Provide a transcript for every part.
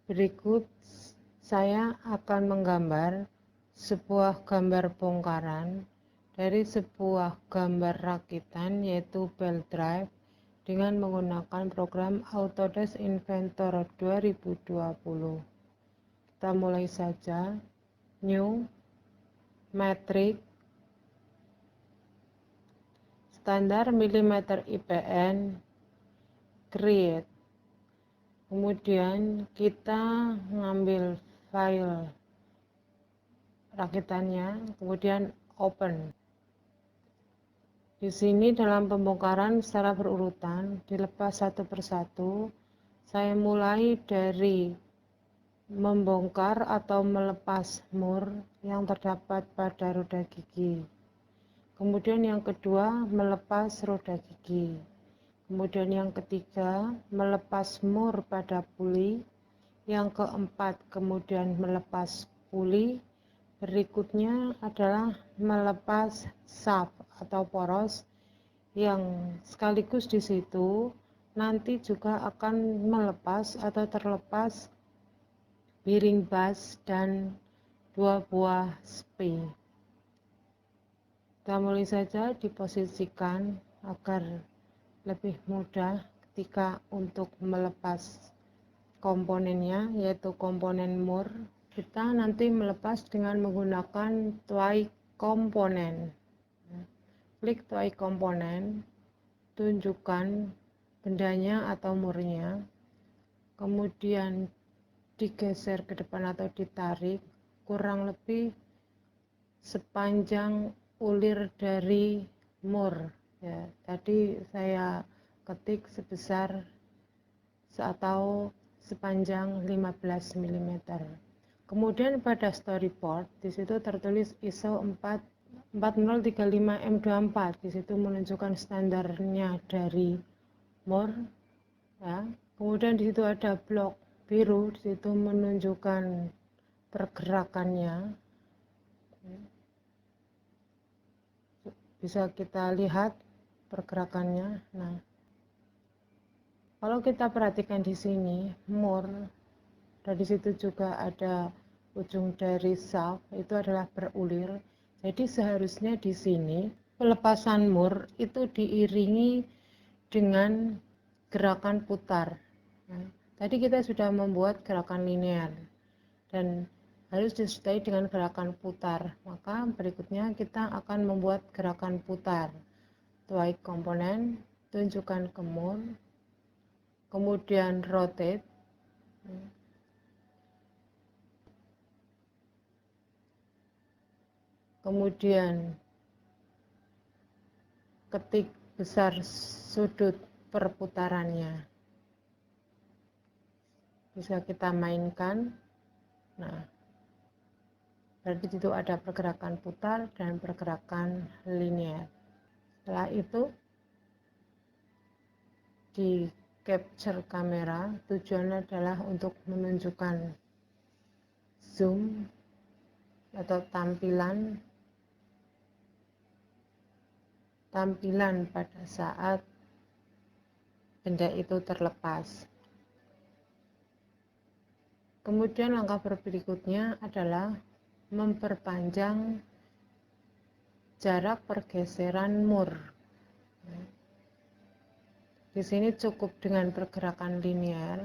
Berikut saya akan menggambar sebuah gambar bongkaran dari sebuah gambar rakitan, yaitu belt drive, dengan menggunakan program Autodesk Inventor 2020. Kita mulai saja. New, Metric, standar milimeter IPN, create. Kemudian kita ngambil file rakitannya, kemudian open. Di sini dalam pembongkaran secara berurutan, dilepas satu persatu. Saya mulai dari membongkar atau melepas mur yang terdapat pada roda gigi. Kemudian yang kedua, melepas roda gigi. Kemudian yang ketiga, melepas mur pada puli. Yang keempat, kemudian melepas puli. Berikutnya adalah melepas shaft atau poros yang sekaligus di situ nanti juga akan melepas atau terlepas bearing bus dan dua buah spey. Kita mulai saja diposisikan agar lebih mudah ketika untuk melepas komponennya, yaitu komponen mur. Kita nanti melepas dengan menggunakan twine komponen. Klik twine komponen, tunjukkan bendanya atau murnya, kemudian digeser ke depan atau ditarik kurang lebih sepanjang ulir dari mur. Ya, tadi saya ketik sebesar atau sepanjang 15 mm. Kemudian pada storyboard di situ tertulis ISO 4035 M24. Di situ menunjukkan standarnya dari mur. Ya. Kemudian di situ ada blok biru, di situ menunjukkan pergerakannya. Bisa kita lihat pergerakannya. Nah, kalau kita perhatikan di sini, mur, dan di situ juga ada ujung dari shaft, itu adalah berulir. Jadi seharusnya di sini pelepasan mur itu diiringi dengan gerakan putar. Nah, tadi kita sudah membuat gerakan linear dan harus disertai dengan gerakan putar. Maka berikutnya kita akan membuat gerakan putar. Twine komponen, tunjukkan ke mur, kemudian rotate, kemudian ketik besar sudut perputarannya. Bisa kita mainkan. Nah, berarti itu ada pergerakan putar dan pergerakan linear. Setelah itu di capture kamera, tujuannya adalah untuk menunjukkan zoom atau tampilan pada saat benda itu terlepas. Kemudian langkah berikutnya adalah memperpanjang jarak pergeseran mur. Di sini cukup dengan pergerakan linear,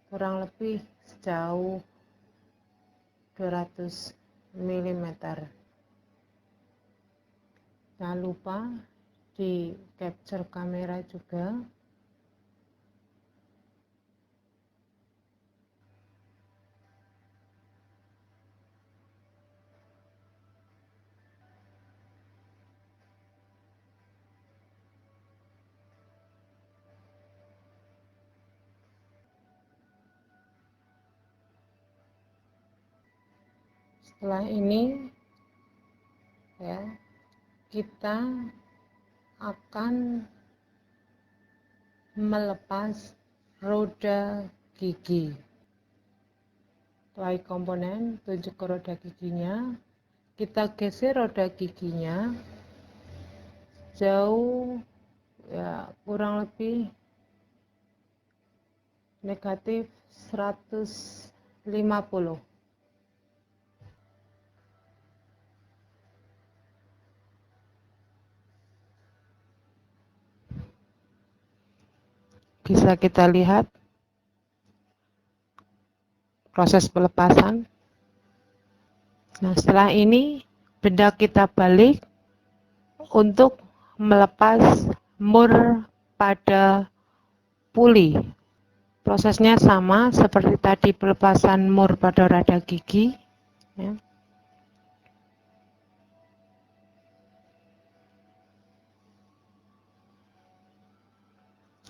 kurang lebih sejauh 200 mm. Jangan lupa di capture kamera juga. Setelah ini ya, kita akan melepas roda gigi. Twine komponen, tunjuk ke roda giginya, kita geser roda giginya jauh, ya kurang lebih negatif 150. Bisa kita lihat proses pelepasan. Nah, setelah ini benda kita balik untuk melepas mur pada puli. Prosesnya sama seperti tadi pelepasan mur pada roda gigi. Ya.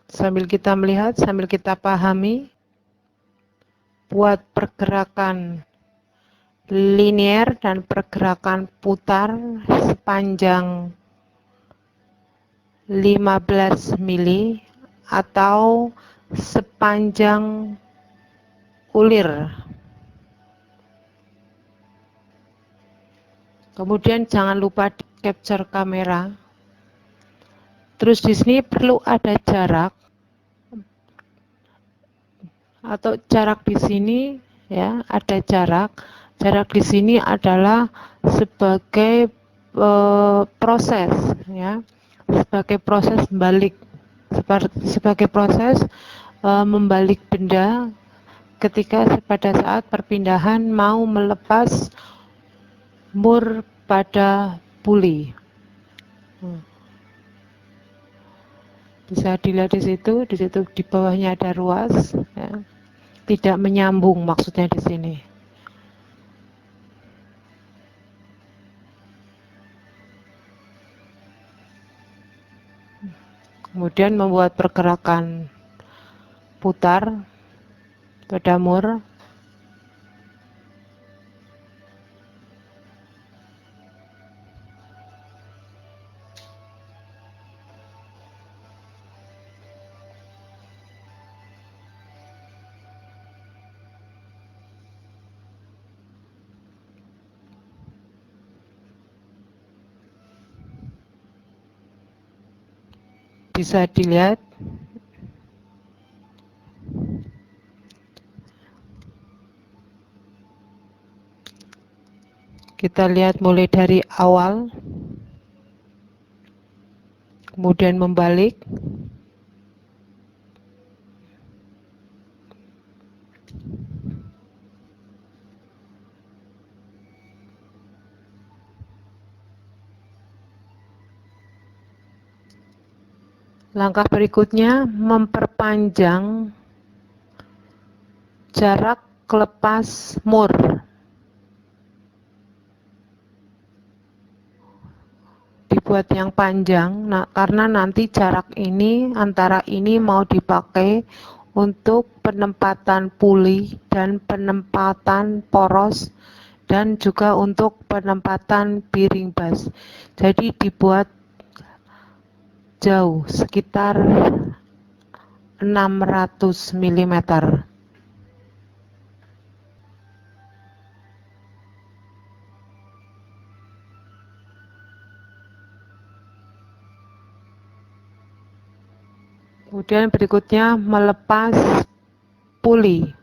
Sambil kita melihat, sambil kita pahami, buat pergerakan linier dan pergerakan putar sepanjang 15 mili atau sepanjang ulir. Kemudian jangan lupa di capture kamera. Terus di sini perlu ada jarak atau jarak di sini ya, ada jarak. Jarak di sini adalah sebagai proses ya. Sebagai proses balik, sebagai proses membalik benda ketika pada saat perpindahan mau melepas mur pada puli. Bisa dilihat di situ di bawahnya ada ruas, ya. Tidak menyambung maksudnya di sini. Kemudian membuat pergerakan putar pada mur. Bisa dilihat kita lihat mulai dari awal kemudian membalik. Langkah berikutnya memperpanjang jarak lepas mur. Dibuat yang panjang, nah karena nanti jarak ini antara ini mau dipakai untuk penempatan puli dan penempatan poros dan juga untuk penempatan bearing bus. Jadi dibuat jauh sekitar 600 mm. Kemudian berikutnya melepas puli.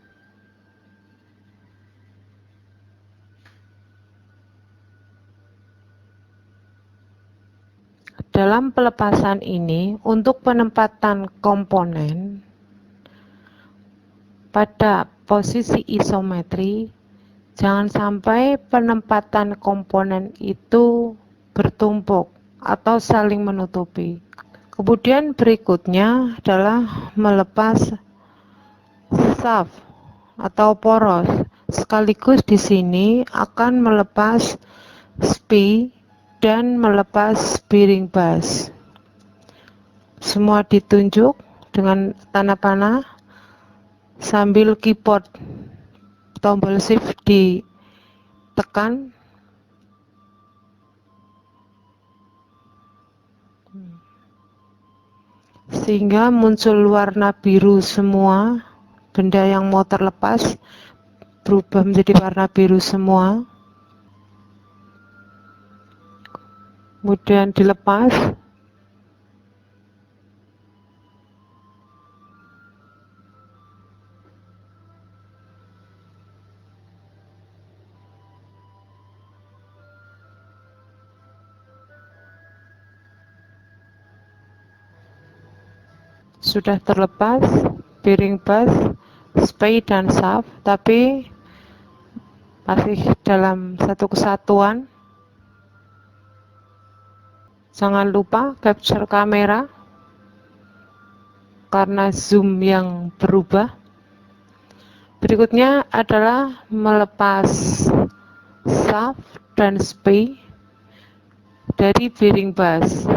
Dalam pelepasan ini, untuk penempatan komponen pada posisi isometri, jangan sampai penempatan komponen itu bertumpuk atau saling menutupi. Kemudian berikutnya adalah melepas shaft atau poros. Sekaligus di sini akan melepas spi dan melepas bearing bus. Semua ditunjuk dengan tanda panah sambil keyboard tombol shift ditekan. Sehingga muncul warna biru semua, benda yang mau terlepas berubah menjadi warna biru semua. Kemudian dilepas. sudah terlepas bearing bus, spey dan shaft, tapi masih dalam satu kesatuan. Jangan lupa capture kamera karena zoom yang berubah. Berikutnya adalah melepas shaft dan spey dari bearing bus.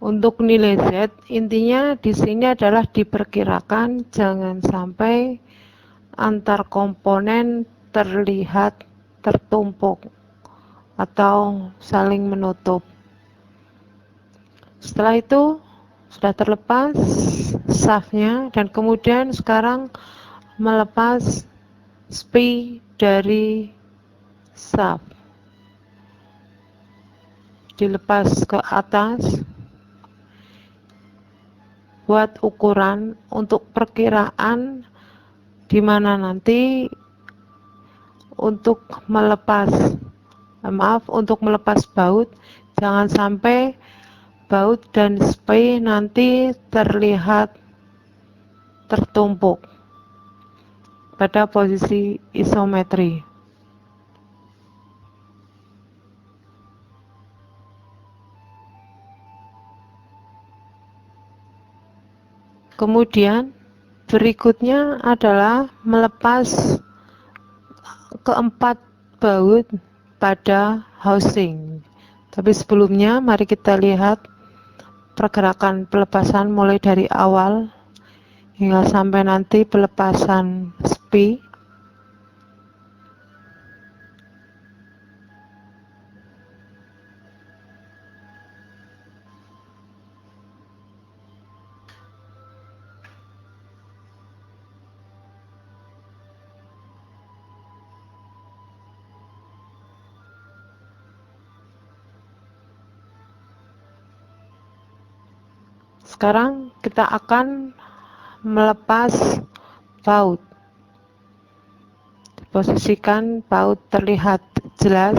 Untuk nilai Z, intinya di sini adalah diperkirakan jangan sampai antar komponen terlihat tertumpuk atau saling menutup. Setelah itu sudah terlepas shaftnya dan kemudian sekarang melepas spey dari shaft. Dilepas ke atas buat ukuran untuk perkiraan di mana nanti untuk melepas baut, jangan sampai baut dan spey nanti terlihat tertumpuk pada posisi isometri. Kemudian berikutnya adalah melepas keempat baut pada housing. Tapi sebelumnya mari kita lihat pergerakan pelepasan mulai dari awal hingga sampai nanti pelepasan spey. Sekarang kita akan melepas baut. Posisikan baut terlihat jelas.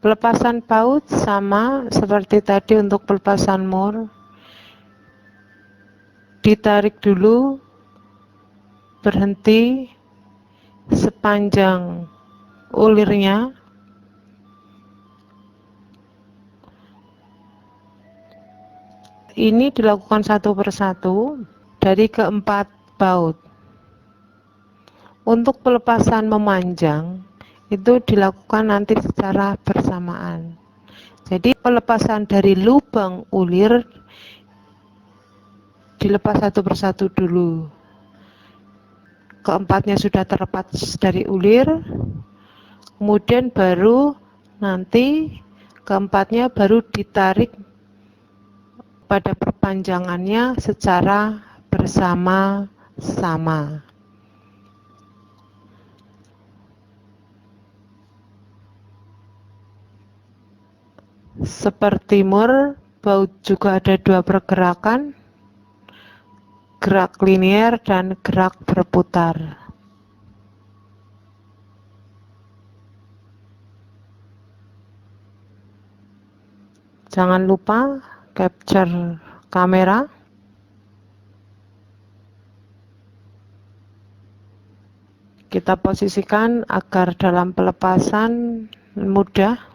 Pelepasan baut sama seperti tadi untuk pelepasan mur. Ditarik dulu, berhenti sepanjang ulirnya. Ini dilakukan satu persatu dari keempat baut. Untuk pelepasan memanjang itu dilakukan nanti secara bersamaan. Jadi pelepasan dari lubang ulir dilepas satu persatu dulu. Keempatnya sudah terlepas dari ulir, kemudian baru nanti keempatnya baru ditarik pada perpanjangannya secara bersama-sama. Seperti mur, baut juga ada dua pergerakan, gerak linier dan gerak berputar. Jangan lupa capture kamera. Kita posisikan agar dalam pelepasan mudah.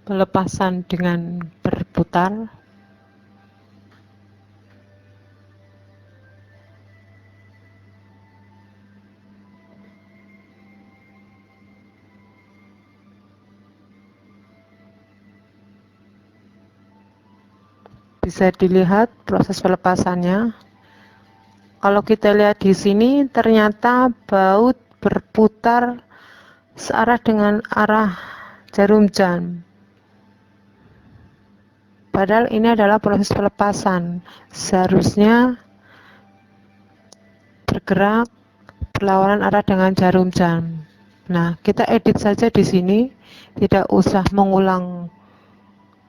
pelepasan dengan berputar. Bisa dilihat proses pelepasannya. Kalau kita lihat di sini, ternyata baut berputar searah dengan arah jarum jam. Padahal ini adalah proses pelepasan. Seharusnya bergerak berlawanan arah dengan jarum jam. Nah, kita edit saja di sini, tidak usah mengulang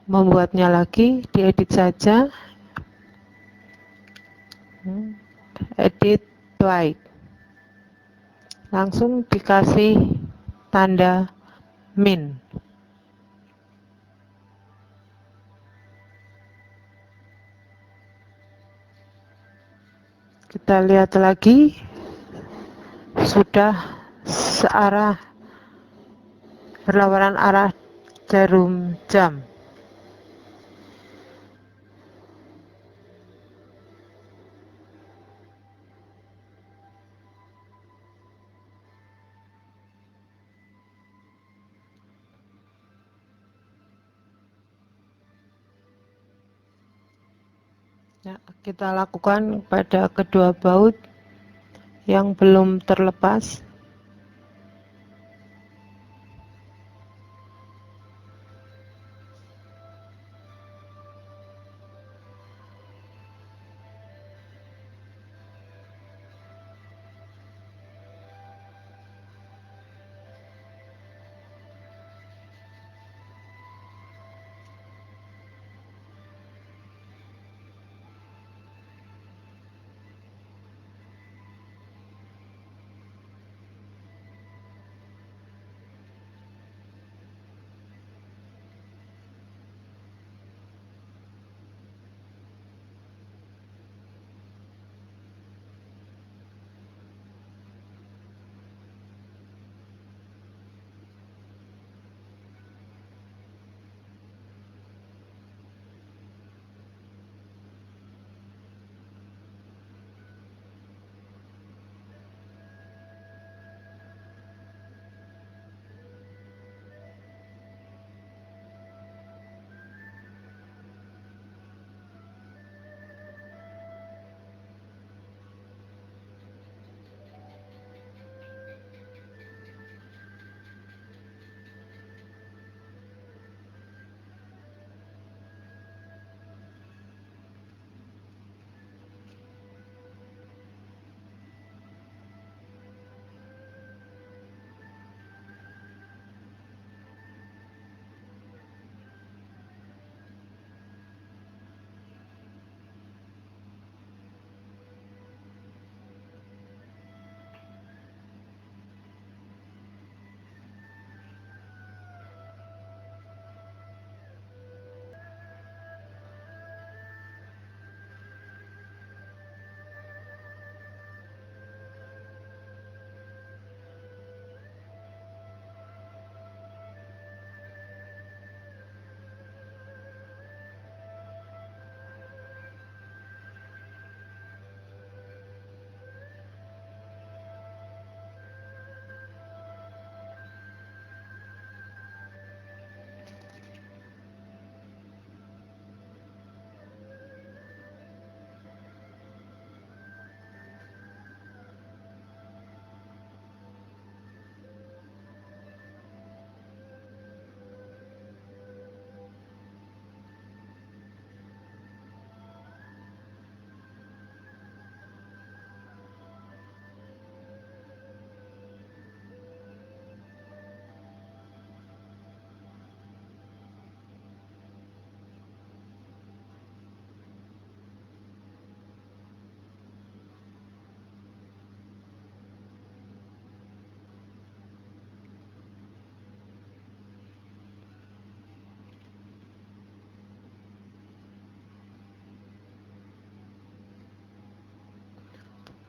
membuatnya lagi, diedit saja. Edit white. Langsung dikasih tanda min. Kita lihat lagi, sudah searah berlawanan arah jarum jam. Ya, kita lakukan pada kedua baut yang belum terlepas.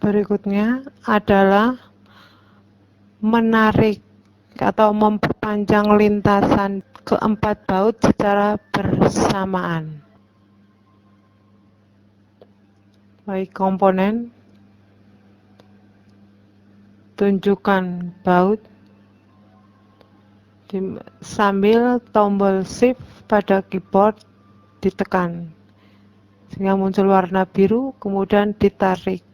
Berikutnya adalah menarik atau memperpanjang lintasan keempat baut secara bersamaan. Baik komponen, tunjukkan baut sambil tombol shift pada keyboard ditekan sehingga muncul warna biru, kemudian ditarik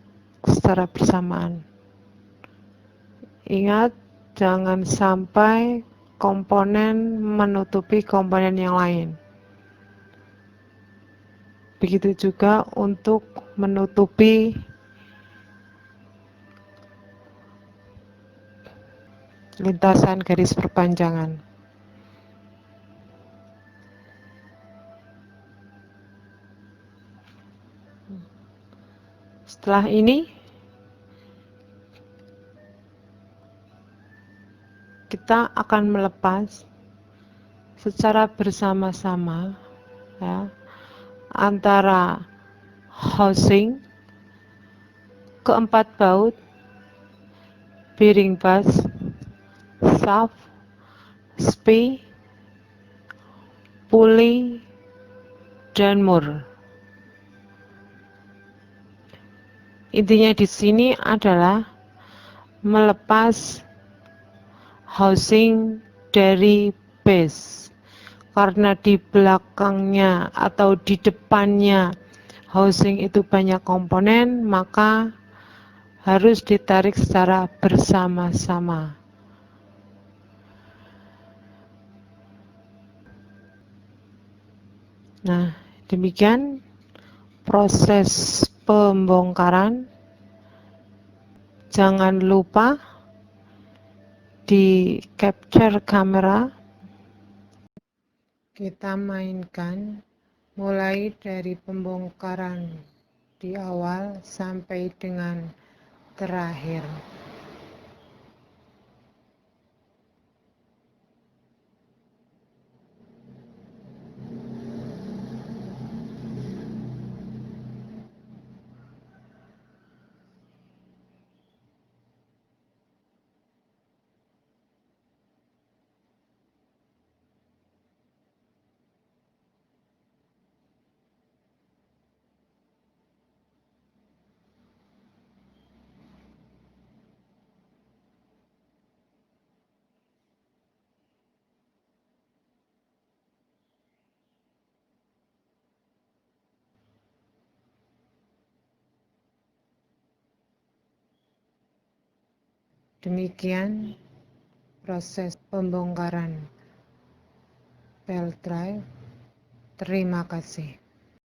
secara bersamaan. Ingat, jangan sampai komponen menutupi komponen yang lain. Begitu juga untuk menutupi lintasan garis perpanjangan. Setelah ini, kita akan melepas secara bersama-sama ya, antara housing, keempat baut, bearing bus, shaft, spey, pulley, dan mur. Intinya di sini adalah melepas housing dari base, karena di belakangnya atau di depannya housing itu banyak komponen, maka harus ditarik secara bersama-sama. Nah, demikian proses pembongkaran. Jangan lupa di capture kamera. Kita mainkan mulai dari pembongkaran di awal sampai dengan terakhir. Demikian proses pembongkaran belt drive. Terima kasih.